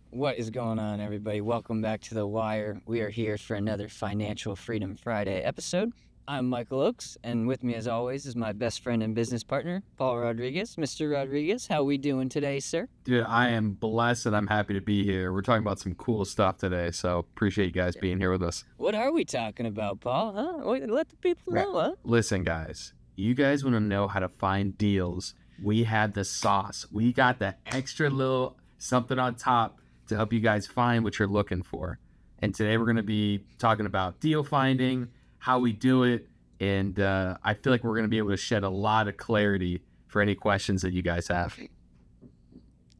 What is going on, everybody? Welcome back to The Wire. We are here for another Financial Freedom Friday episode. I'm Michael Oakes, and with me, as always, is my best friend and business partner, Paul Rodriguez. Mr. Rodriguez, how we doing today, sir? Dude, I am blessed and I'm happy to be here. We're talking about some cool stuff today, so appreciate you guys being here with us. What are we talking about, Paul? Huh? Wait, let the people Right. know, huh? Listen, guys, you guys want to know how to find deals. We had the sauce. We got the extra little something on top to help you guys find what you're looking for. And today we're going to be talking about deal finding, how we do it, and I feel like we're going to be able to shed a lot of clarity for any questions that you guys have.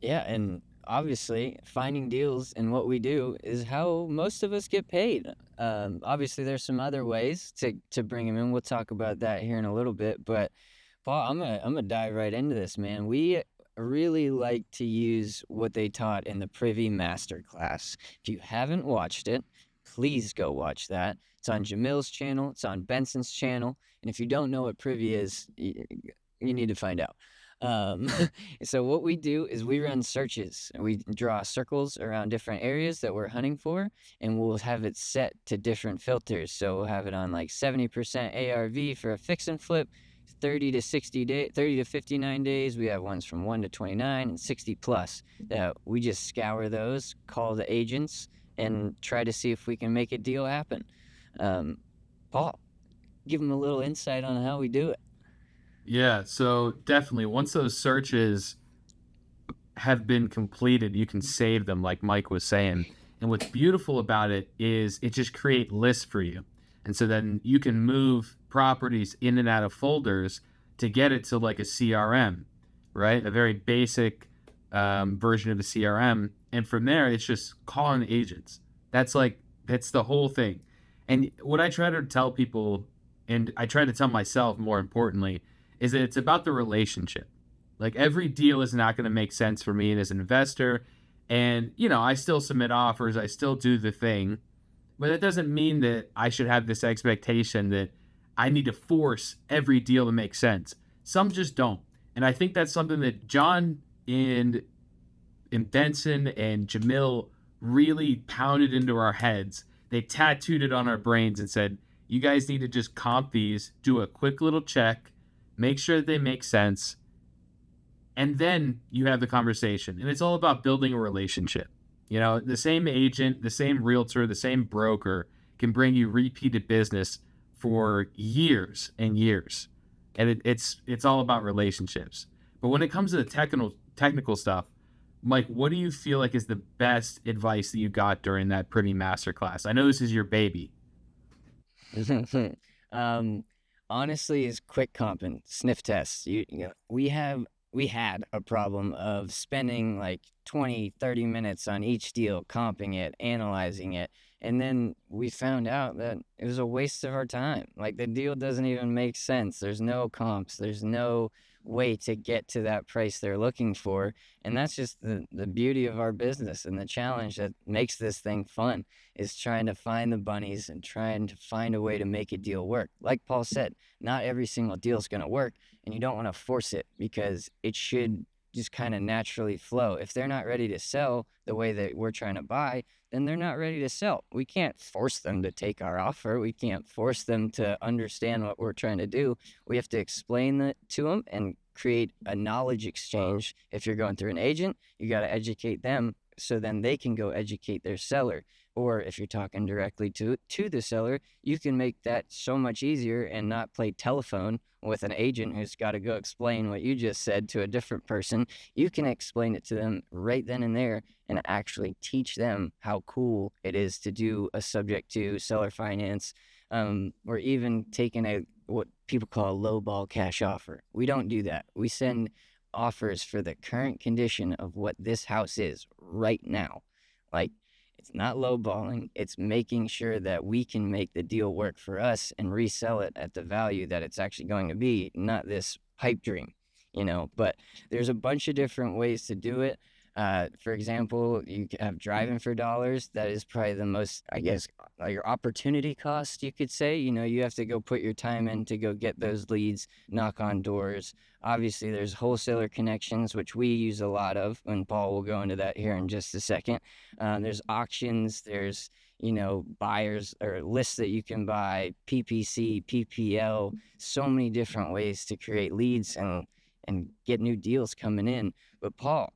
Yeah, and obviously, finding deals in what we do is how most of us get paid. Obviously, there's some other ways to bring them in. We'll talk about that here in a little bit. But Paul, I'm gonna dive right into this, man. We really like to use what they taught in the Privy Masterclass. If you haven't watched it, please go watch that. It's on Jamil's channel. It's on Benson's channel. And if you don't know what Privy is, you need to find out. Um, so what we do is we run searches. We draw circles around different areas that we're hunting for, and we'll have it set to different filters. So we'll have it on like 70% ARV for a fix and flip, 30 to 60 day, 30 to 59 days. We have ones from 1 to 29 and 60 plus. We just scour those, call the agents, and try to see if we can make a deal happen. Paul, give them a little insight on how we do it. Yeah, so definitely once those searches have been completed, you can save them like Mike was saying. And what's beautiful about it is it just create lists for you. And so then you can move properties in and out of folders to get it to like a CRM, right? A very basic version of a CRM. And from there, it's just calling agents. That's the whole thing. And what I try to tell people, and I try to tell myself more importantly, is that it's about the relationship. Like every deal is not going to make sense for me as an investor. And, I still submit offers, I still do the thing. But that doesn't mean that I should have this expectation that I need to force every deal to make sense. Some just don't. And I think that's something that John and Benson and Jamil really pounded into our heads. They tattooed it on our brains and said, you guys need to just comp these, do a quick little check, make sure that they make sense, and then you have the conversation. And it's all about building a relationship. The same agent, the same realtor, the same broker can bring you repeated business for years and years. And it's all about relationships. But when it comes to the technical stuff, Mike, what do you feel like is the best advice that you got during that Privy Masterclass? I know this is your baby. um, Honestly, is quick comp and sniff tests. We had a problem of spending like 20, 30 minutes on each deal, comping it, analyzing it. And then we found out that it was a waste of our time. Like the deal doesn't even make sense. There's no comps. There's no way to get to that price they're looking for. And that's just the beauty of our business and the challenge that makes this thing fun is trying to find the bunnies and trying to find a way to make a deal work. Like Paul said, not every single deal is going to work, and you don't want to force it because it should just kind of naturally flow. If they're not ready to sell the way that we're trying to buy, then they're not ready to sell. We can't force them to take our offer. We can't force them to understand what we're trying to do. We have to explain that to them and create a knowledge exchange. If you're going through an agent, you got to educate them so then they can go educate their seller. Or if you're talking directly to the seller, you can make that so much easier and not play telephone with an agent who's got to go explain what you just said to a different person. You can explain it to them right then and there and actually teach them how cool it is to do a subject to seller finance, or even taking what people call a low ball cash offer. We don't do that. We send offers for the current condition of what this house is right now. Like, it's not lowballing. It's making sure that we can make the deal work for us and resell it at the value that it's actually going to be, not this pipe dream. But there's a bunch of different ways to do it. For example, you have driving for dollars. That is probably the most, I guess, your opportunity cost, you could say. You have to go put your time in to go get those leads, knock on doors. Obviously, there's wholesaler connections, which we use a lot of, and Paul will go into that here in just a second. There's auctions, there's buyers or lists that you can buy, PPC, PPL, so many different ways to create leads and get new deals coming in. But Paul,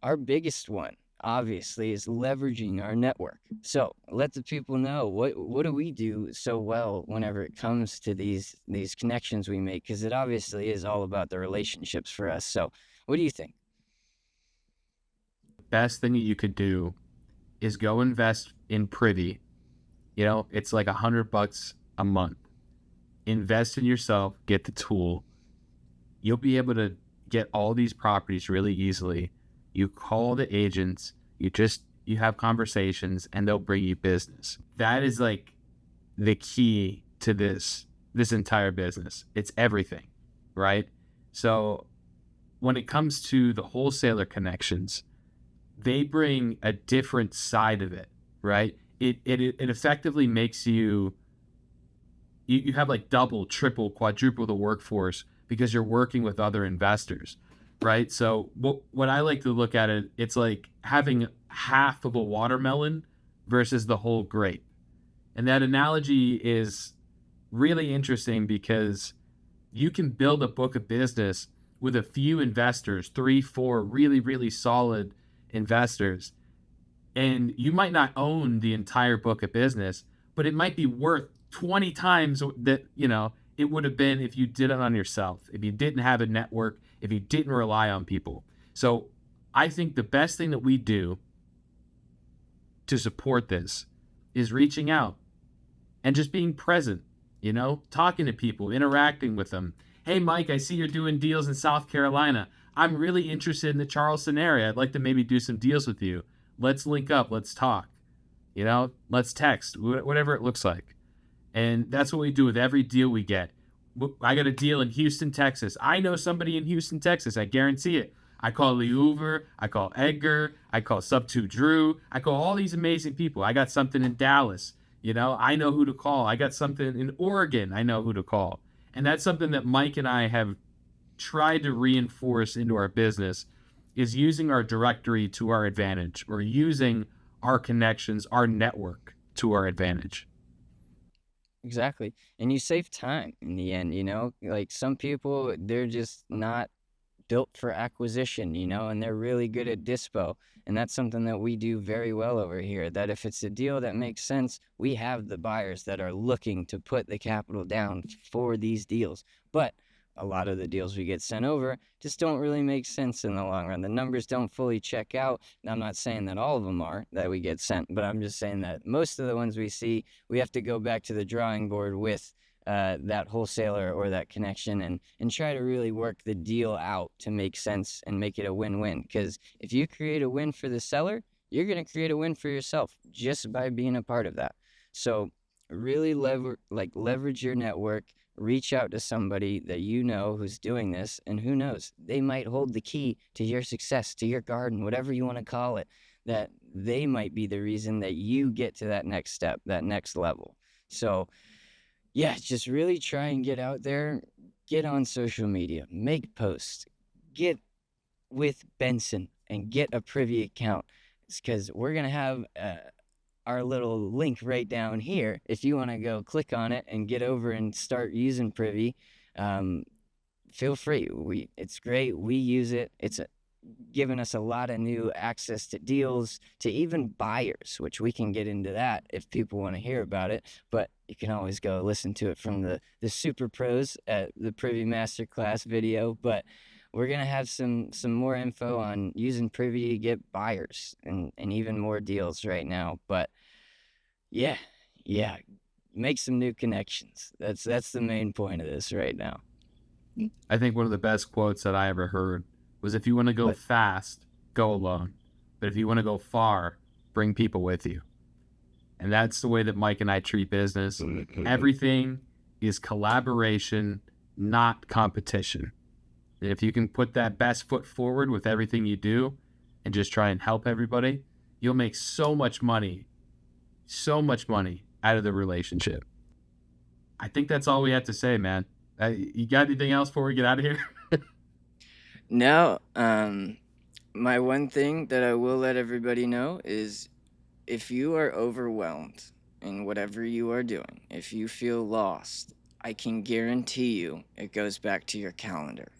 our biggest one obviously is leveraging our network. So let the people know what do we do so well whenever it comes to these connections we make, because it obviously is all about the relationships for us. So what do you think? Best thing that you could do is go invest in Privy. It's like $100 a month. Invest in yourself, get the tool. You'll be able to get all these properties really easily. You call the agents, you have conversations, and they'll bring you business. That is like the key to this entire business. It's everything, right? So when it comes to the wholesaler connections, they bring a different side of it, right? It effectively makes you have like double, triple, quadruple the workforce because you're working with other investors, right? So what I like to look at it, it's like having half of a watermelon versus the whole grape. And that analogy is really interesting because you can build a book of business with a few investors, 3, 4 really, really solid investors, and you might not own the entire book of business, but it might be worth 20 times that it would have been if you did it on yourself, if you didn't have a network, if you didn't rely on people. So I think the best thing that we do to support this is reaching out and just being present, talking to people, interacting with them. Hey, Mike, I see you're doing deals in South Carolina. I'm really interested in the Charleston area. I'd like to maybe do some deals with you. Let's link up. Let's talk. Let's text, whatever it looks like. And that's what we do with every deal we get. I got a deal in Houston, Texas. I know somebody in Houston, Texas. I guarantee it. I call Lee Hoover. I call Edgar. I call Sub2 Drew. I call all these amazing people. I got something in Dallas. I know who to call. I got something in Oregon. I know who to call. And that's something that Mike and I have tried to reinforce into our business, is using our directory to our advantage, or using our connections, our network to our advantage. Exactly. And you save time in the end, like some people, they're just not built for acquisition, and they're really good at dispo. And that's something that we do very well over here, that if it's a deal that makes sense, we have the buyers that are looking to put the capital down for these deals. But a lot of the deals we get sent over just don't really make sense in the long run. The numbers don't fully check out. I'm not saying that all of them are that we get sent, but I'm just saying that most of the ones we see, we have to go back to the drawing board with that wholesaler or that connection, and try to really work the deal out to make sense and make it a win-win. Because if you create a win for the seller, you're going to create a win for yourself just by being a part of that. So really leverage your network, reach out to somebody that who's doing this, and who knows, they might hold the key to your success, to your garden, whatever you want to call it, that they might be the reason that you get to that next step, that next level. So yeah, just really try and get out there, get on social media, make posts, get with Benson and get a Privy account. It's because we're going to have our little link right down here. If you want to go click on it and get over and start using Privy, um, feel free. It's great. We use it. It's given us a lot of new access to deals, to even buyers, which we can get into that if people want to hear about it. But you can always go listen to it from the super pros at the Privy Masterclass video. But we're gonna have some more info on using Privy to get buyers and even more deals right now. But yeah, yeah, make some new connections. That's the main point of this right now. I think one of the best quotes that I ever heard was, if you want to go But fast, go alone. But if you want to go far, bring people with you. And that's the way that Mike and I treat business. Everything is collaboration, not competition. And if you can put that best foot forward with everything you do, and just try and help everybody, you'll make so much money out of the relationship. I think that's all we have to say, man. You got anything else before we get out of here? No, my one thing that I will let everybody know is if you are overwhelmed in whatever you are doing, if you feel lost, I can guarantee you it goes back to your calendar.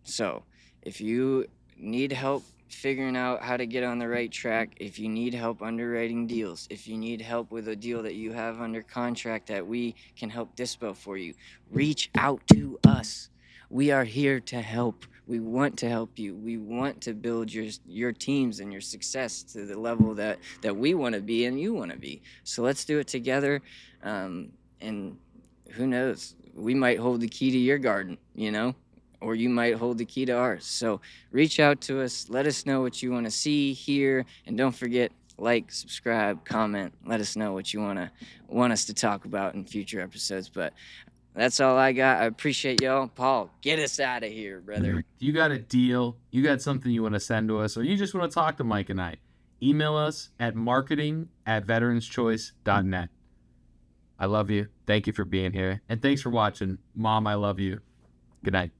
So, if you need help figuring out how to get on the right track, if you need help underwriting deals, if you need help with a deal that you have under contract that we can help dispo for you, reach out to us. We are here to help. We want to help you. We want to build your teams and your success to the level that we want to be and you want to be. So let's do it together. And who knows? We might hold the key to your garden, or you might hold the key to ours. So reach out to us. Let us know what you want to see, hear, and don't forget, like, subscribe, comment. Let us know what you want us to talk about in future episodes. But that's all I got. I appreciate y'all. Paul, get us out of here, brother. You got a deal, you got something you want to send to us, or you just want to talk to Mike and I, email us at marketing@veteranschoice.net. I love you. Thank you for being here. And thanks for watching. Mom, I love you. Good night.